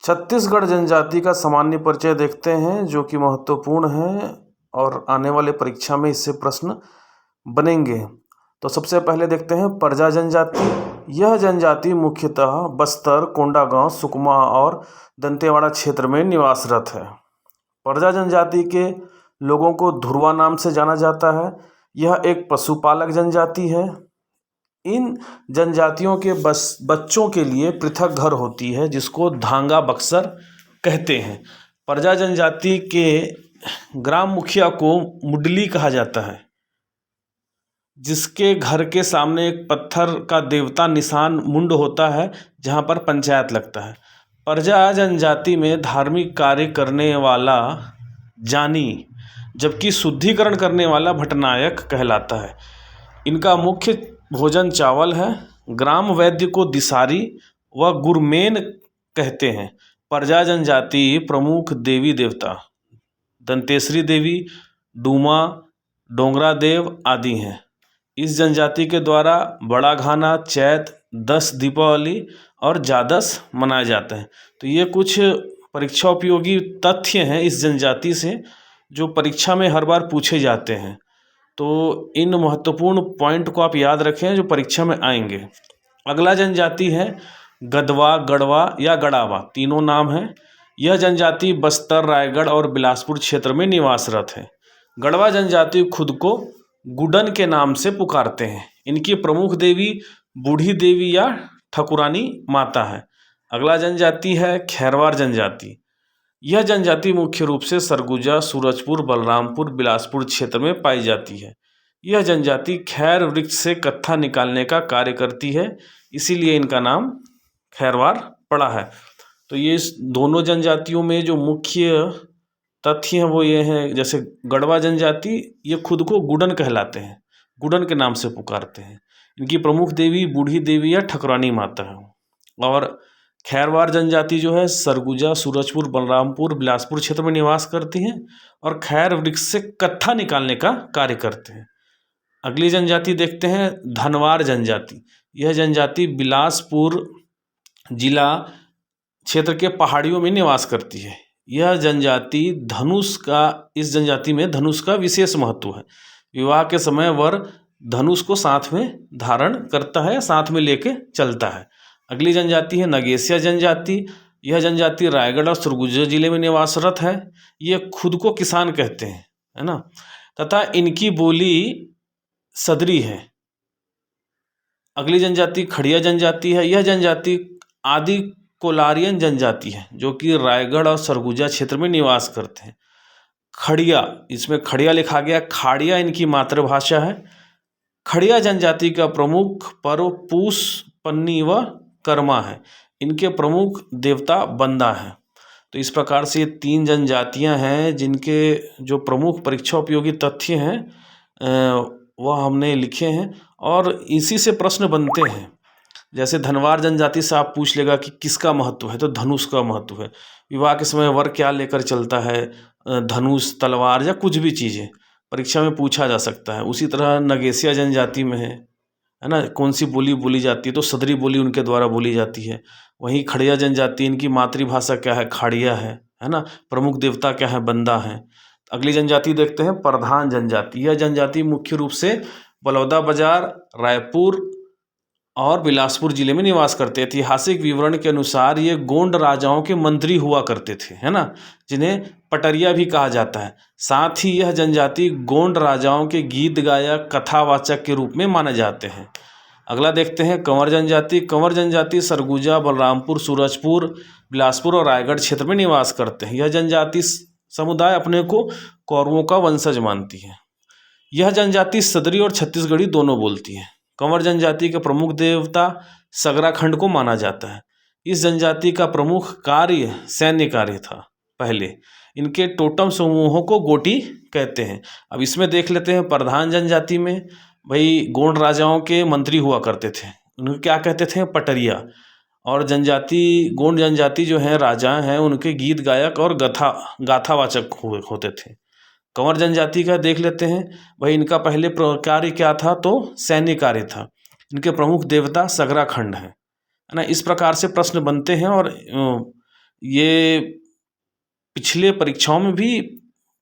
छत्तीसगढ़ जनजाति का सामान्य परिचय देखते हैं, जो कि महत्वपूर्ण है और आने वाले परीक्षा में इससे प्रश्न बनेंगे। तो सबसे पहले देखते हैं परजा जनजाति। यह जनजाति मुख्यतः बस्तर, कोंडागांव, सुकमा और दंतेवाड़ा क्षेत्र में निवासरत है। परजा जनजाति के लोगों को धुरवा नाम से जाना जाता है। यह एक पशुपालक जनजाति है। इन जनजातियों के बच्चों के लिए पृथक घर होती है, जिसको धांगा बक्सर कहते हैं। परजा जनजाति के ग्राम मुखिया को मुडली कहा जाता है, जिसके घर के सामने एक पत्थर का देवता निशान मुंड होता है, जहाँ पर पंचायत लगता है। परजा जनजाति में धार्मिक कार्य करने वाला जानी, जबकि शुद्धिकरण करने वाला भटनायक कहलाता है। इनका मुख्य भोजन चावल है। ग्राम वैद्य को दिसारी व गुरमेन कहते हैं। परजा जनजाति प्रमुख देवी देवता दंतेश्वरी देवी, डूमा, डोंगरा देव आदि हैं। इस जनजाति के द्वारा बड़ा घाना, चैत, 10 दीपावली और जादस मनाए जाते हैं। तो ये कुछ परीक्षा उपयोगी तथ्य हैं इस जनजाति से, जो परीक्षा में हर बार पूछे जाते हैं। तो इन महत्वपूर्ण पॉइंट को आप याद रखें जो परीक्षा में आएंगे। अगला जनजाति है गदवा, गढ़वा या गड़ावा, तीनों नाम हैं। यह जनजाति बस्तर, रायगढ़ और बिलासपुर क्षेत्र में निवासरत है। गढ़वा जनजाति खुद को गुडन के नाम से पुकारते हैं। इनकी प्रमुख देवी बूढ़ी देवी या ठकुरानी माता है। अगला जनजाति है खैरवार जनजाति। यह जनजाति मुख्य रूप से सरगुजा, सूरजपुर, बलरामपुर, बिलासपुर क्षेत्र में पाई जाती है। यह जनजाति खैर वृक्ष से कत्था निकालने का कार्य करती है, इसीलिए इनका नाम खैरवार पड़ा है। तो ये दोनों जनजातियों में जो मुख्य तथ्य हैं वो ये हैं, जैसे गढ़वा जनजाति ये खुद को गुडन कहलाते हैं, गुडन के नाम से पुकारते हैं। इनकी प्रमुख देवी बूढ़ी देवी या ठकुरानी माता है। और खैरवार जनजाति जो है सरगुजा, सूरजपुर, बलरामपुर, बिलासपुर क्षेत्र में निवास करती हैं और खैर वृक्ष से कत्था निकालने का कार्य करते हैं। अगली जनजाति देखते हैं धनवार जनजाति। यह जनजाति बिलासपुर जिला क्षेत्र के पहाड़ियों में निवास करती है। यह जनजाति इस जनजाति में धनुष का विशेष महत्व है। विवाह के समय वर धनुष को साथ में धारण करता है, साथ में लेके चलता है। अगली जनजाति है नगेसिया जनजाति। यह जनजाति रायगढ़ और सरगुजा जिले में निवासरत है। ये खुद को किसान कहते हैं, है ना, तथा इनकी बोली सदरी है। अगली जनजाति खड़िया जनजाति है। यह जनजाति आदि कोलारियन जनजाति है, जो कि रायगढ़ और सरगुजा क्षेत्र में निवास करते हैं। खड़िया, इसमें खड़िया लिखा गया, खाड़िया इनकी मातृभाषा है। खड़िया जनजाति का प्रमुख पर्व पूस, पन्नी व कर्मा है। इनके प्रमुख देवता बंदा है। तो इस प्रकार से ये 3 जनजातियां हैं जिनके जो प्रमुख परीक्षा उपयोगी तथ्य हैं वह हमने लिखे हैं और इसी से प्रश्न बनते हैं। जैसे धनवार जनजाति से आप पूछ लेगा कि किसका महत्व है, तो धनुष का महत्व है। विवाह के समय वर क्या लेकर चलता है, धनुष, तलवार या कुछ भी चीज़ें परीक्षा में पूछा जा सकता है। उसी तरह नगेसिया जनजाति में है ना, कौन सी बोली बोली जाती है, तो सदरी बोली उनके द्वारा बोली जाती है। वहीं खड़िया जनजाति, इनकी मातृभाषा क्या है, खाड़िया है ना, प्रमुख देवता क्या है, बंदा है। अगली जनजाति देखते हैं प्रधान जनजाति। यह जनजाति मुख्य रूप से बलौदाबाजार, रायपुर और बिलासपुर जिले में निवास करते। ऐतिहासिक विवरण के अनुसार ये गोंड राजाओं के मंत्री हुआ करते थे, है ना, जिन्हें पटरिया भी कहा जाता है। साथ ही यह जनजाति गोंड राजाओं के गीत गायक, कथावाचक के रूप में माने जाते हैं। अगला देखते हैं कंवर जनजाति। कंवर जनजाति सरगुजा, बलरामपुर, सूरजपुर, बिलासपुर और रायगढ़ क्षेत्र में निवास करते हैं। यह जनजाति समुदाय अपने को कौरवों का वंशज मानती है। यह जनजाति सदरी और छत्तीसगढ़ी दोनों बोलती है। कंवर जनजाति के प्रमुख देवता सगराखंड को माना जाता है। इस जनजाति का प्रमुख कार्य सैन्य कार्य था पहले। इनके टोटम समूहों को गोटी कहते हैं। अब इसमें देख लेते हैं प्रधान जनजाति में, भाई गोंड राजाओं के मंत्री हुआ करते थे, उनको क्या कहते थे, पटरिया। और जनजाति गोंड जनजाति जो है राजा हैं, उनके गीत गायक और गाथावाचक होते थे। कंवर जनजाति का देख लेते हैं, भाई इनका पहले कार्य क्या था, तो सैन्य कार्य था। इनके प्रमुख देवता सगराखंड है ना। इस प्रकार से प्रश्न बनते हैं और ये पिछले परीक्षाओं में भी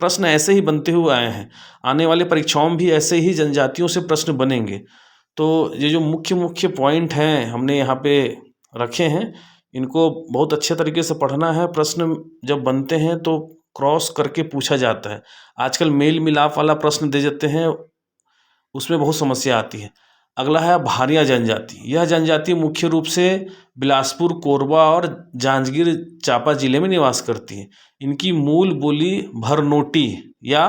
प्रश्न ऐसे ही बनते हुए आए हैं, आने वाले परीक्षाओं में भी ऐसे ही जनजातियों से प्रश्न बनेंगे। तो ये जो मुख्य मुख्य पॉइंट हैं हमने यहाँ पे रखे हैं, इनको बहुत अच्छे तरीके से पढ़ना है। प्रश्न जब बनते हैं तो क्रॉस करके पूछा जाता है। आजकल मेल मिलाप वाला प्रश्न दे देते हैं, उसमें बहुत समस्या आती है। अगला है भारिया जनजाति। यह जनजाति मुख्य रूप से बिलासपुर, कोरबा और जांजगीर चांपा जिले में निवास करती है। इनकी मूल बोली भरनोटी या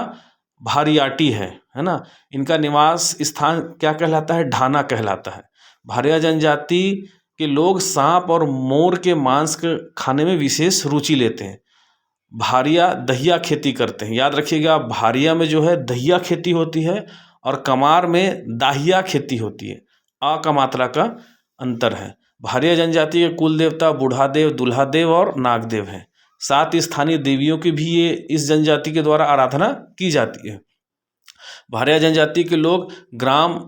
भारियाटी है ना। इनका निवास स्थान क्या कहलाता है? ढाना कहलाता है। भारिया जनजाति के लोग सांप और मोर के मांस के खाने में विशेष रुचि लेते हैं। भारिया दहिया खेती करते हैं। याद रखिएगा, भारिया में जो है दहिया खेती होती है और कमार में दाहिया खेती होती है। आ का मात्रा का अंतर है। भारिया जनजाति के कुल देवता बूढ़ादेव, दुल्हादेव और नागदेव हैं। साथ ही स्थानीय देवियों की भी ये इस जनजाति के द्वारा आराधना की जाती है। भारिया जनजाति के लोग ग्राम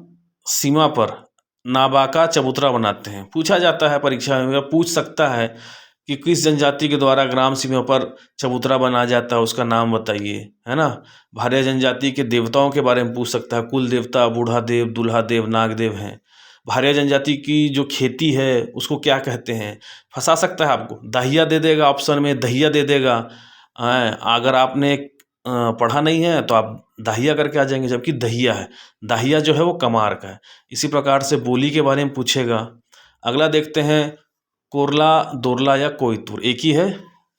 सीमा पर नाबाका चबूतरा बनाते हैं। पूछा जाता है परीक्षा में, पूछ सकता है कि किस जनजाति के द्वारा ग्राम सीमा पर चबूतरा बनाया जाता है, उसका नाम बताइए, है ना। भारिया जनजाति के देवताओं के बारे में पूछ सकता है। कुल देवता बूढ़ादेव, दुल्हादेव, नागदेव हैं। भारिया जनजाति की जो खेती है उसको क्या कहते हैं? फंसा सकता है आपको, दाहिया दे देगा, ऑप्शन में दहिया दे देगा। अगर आपने पढ़ा नहीं है तो आप दाहिया करके आ जाएंगे, जबकि दहिया है। दाहिया जो है वो कमार का है। इसी प्रकार से बोली के बारे में पूछेगा। अगला देखते हैं, कोरला, दोरला या कोयतुर एक ही है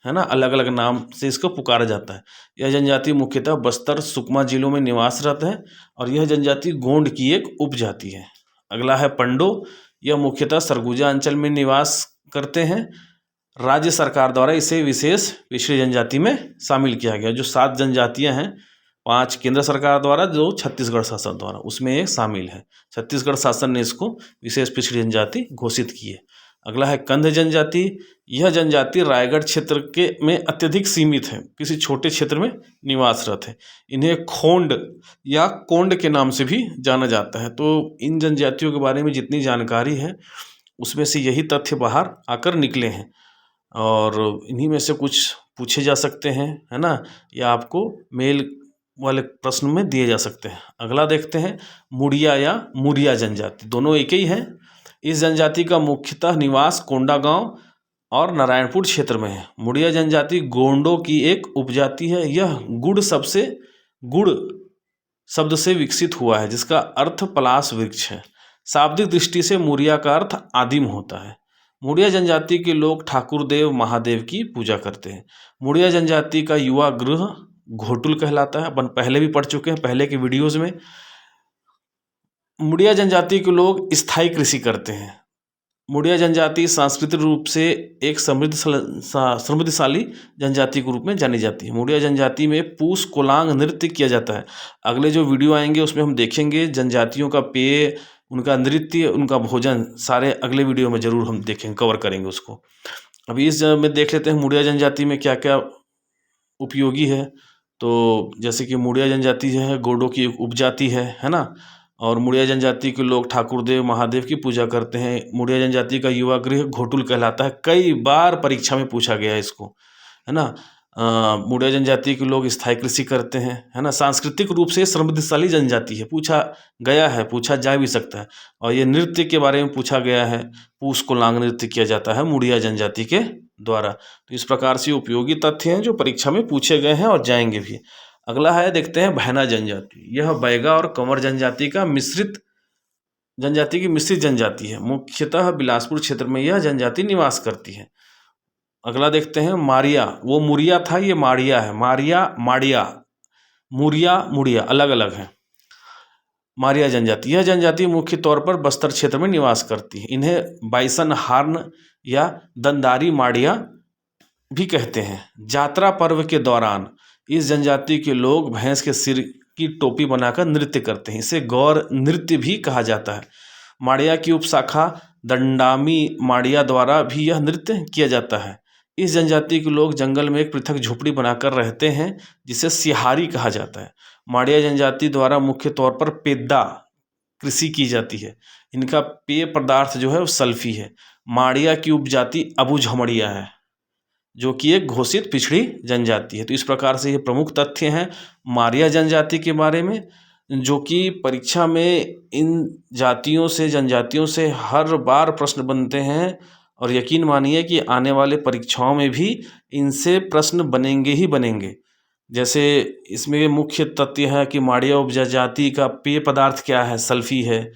ना, अलग अलग नाम से इसको पुकारा जाता है। यह जनजाति मुख्यतः बस्तर, सुकमा जिलों में निवासरत है और यह जनजाति गोंड की एक उपजाति है। अगला है पंडो। यह मुख्यतः सरगुजा अंचल में निवास करते हैं। राज्य सरकार द्वारा इसे विशेष पिछड़ी जनजाति में शामिल किया गया। जो 7 जनजातियां हैं, 5 केंद्र सरकार द्वारा, जो छत्तीसगढ़ शासन द्वारा, उसमें एक शामिल है। छत्तीसगढ़ शासन ने इसको विशेष पिछड़ी जनजाति घोषित की है। अगला है कंध जनजाति। यह जनजाति रायगढ़ क्षेत्र के में अत्यधिक सीमित है, किसी छोटे क्षेत्र में निवासरत है। इन्हें खोंड या कोंड के नाम से भी जाना जाता है। तो इन जनजातियों के बारे में जितनी जानकारी है उसमें से यही तथ्य बाहर आकर निकले हैं और इन्हीं में से कुछ पूछे जा सकते हैं, है ना, या आपको मेल वाले प्रश्न में दिए जा सकते हैं। अगला देखते हैं, मुड़िया या मुरिया जनजाति। दोनों एक ही हैं। इस जनजाति का मुख्यतः निवास कोंडागांव और नारायणपुर क्षेत्र में है। मुड़िया जनजाति गोंडों की एक उपजाति है। यह गुड़ शब्द से विकसित हुआ है, जिसका अर्थ पलाश वृक्ष है। शाब्दिक दृष्टि से मुरिया का अर्थ आदिम होता है। मुड़िया जनजाति के लोग ठाकुर देव महादेव की पूजा करते हैं। मुड़िया जनजाति का युवा गृह घोटुल कहलाता है। अपन पहले भी पढ़ चुके हैं पहले के वीडियोज़ में। मुड़िया जनजाति के लोग स्थायी कृषि करते हैं। मुड़िया जनजाति सांस्कृतिक रूप से एक समृद्धशाली जनजाति के रूप में जानी जाती है। मुड़िया जनजाति में पूस कोलांग नृत्य किया जाता है। अगले जो वीडियो आएंगे उसमें हम देखेंगे जनजातियों का पेय, उनका नृत्य, उनका भोजन, सारे अगले वीडियो में ज़रूर हम देखेंगे, कवर करेंगे उसको। अभी इस में देख लेते हैं मुड़िया जनजाति में क्या क्या उपयोगी है। तो जैसे कि मुड़िया जनजाति जो है गोंडों की एक उपजाति है ना। और मुड़िया जनजाति के लोग ठाकुर देव महादेव की पूजा करते हैं। मुड़िया जनजाति का युवा गृह घोटुल कहलाता है। कई बार परीक्षा में पूछा गया है इसको, है ना। मुड़िया जनजाति के लोग स्थायी कृषि करते हैं, है ना। सांस्कृतिक रूप से समृद्धशाली जनजाति है, पूछा गया है, पूछा जा भी सकता है। और ये नृत्य के बारे में पूछा गया है। पूस कोलांग नृत्य किया जाता है मुड़िया जनजाति के द्वारा। तो इस प्रकार से उपयोगी तथ्य हैं जो परीक्षा में पूछे गए हैं और जाएंगे भी। अगला है, देखते हैं भैना जनजाति। यह बैगा और कंवर जनजाति की मिश्रित जनजाति है। मुख्यतः बिलासपुर क्षेत्र में यह जनजाति निवास करती है। अगला देखते हैं मारिया। वो मुरिया था, ये मारिया है। मारिया, माड़िया, मुरिया, मुड़िया अलग अलग है। मारिया जनजाति, यह जनजाति मुख्य तौर पर बस्तर क्षेत्र में निवास करती है। इन्हें बाइसन हार्न या दंदारी माड़िया भी कहते हैं। जात्रा पर्व के दौरान इस जनजाति के लोग भैंस के सिर की टोपी बनाकर नृत्य करते हैं। इसे गौर नृत्य भी कहा जाता है। माड़िया की उपशाखा दंडामी माड़िया द्वारा भी यह नृत्य किया जाता है। इस जनजाति के लोग जंगल में एक पृथक झोपड़ी बनाकर रहते हैं, जिसे सिहारी कहा जाता है। माड़िया जनजाति द्वारा मुख्य तौर पर पेद्दा कृषि की जाती है। इनका पेय पदार्थ जो है वो सल्फी है। माड़िया की उपजाति अबू झमड़िया है। जो कि एक घोषित पिछड़ी जनजाति है। तो इस प्रकार से ये प्रमुख तथ्य हैं मारिया जनजाति के बारे में, जो कि परीक्षा में इन जातियों से, जनजातियों से हर बार प्रश्न बनते हैं, और यकीन मानिए कि आने वाले परीक्षाओं में भी इनसे प्रश्न बनेंगे ही बनेंगे। जैसे इसमें मुख्य तथ्य है कि माड़िया उपजाति का पेय पदार्थ क्या है, सल्फी है।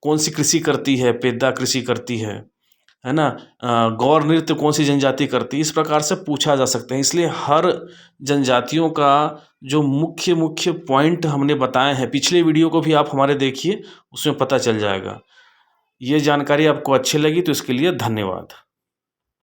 कौन सी कृषि करती है, पेदा कृषि करती है ना। गौर नृत्य कौन सी जनजाति करती है, इस प्रकार से पूछा जा सकता है। इसलिए हर जनजातियों का जो मुख्य मुख्य पॉइंट हमने बताए हैं, पिछले वीडियो को भी आप हमारे देखिए, उसमें पता चल जाएगा। ये जानकारी आपको अच्छी लगी तो इसके लिए धन्यवाद।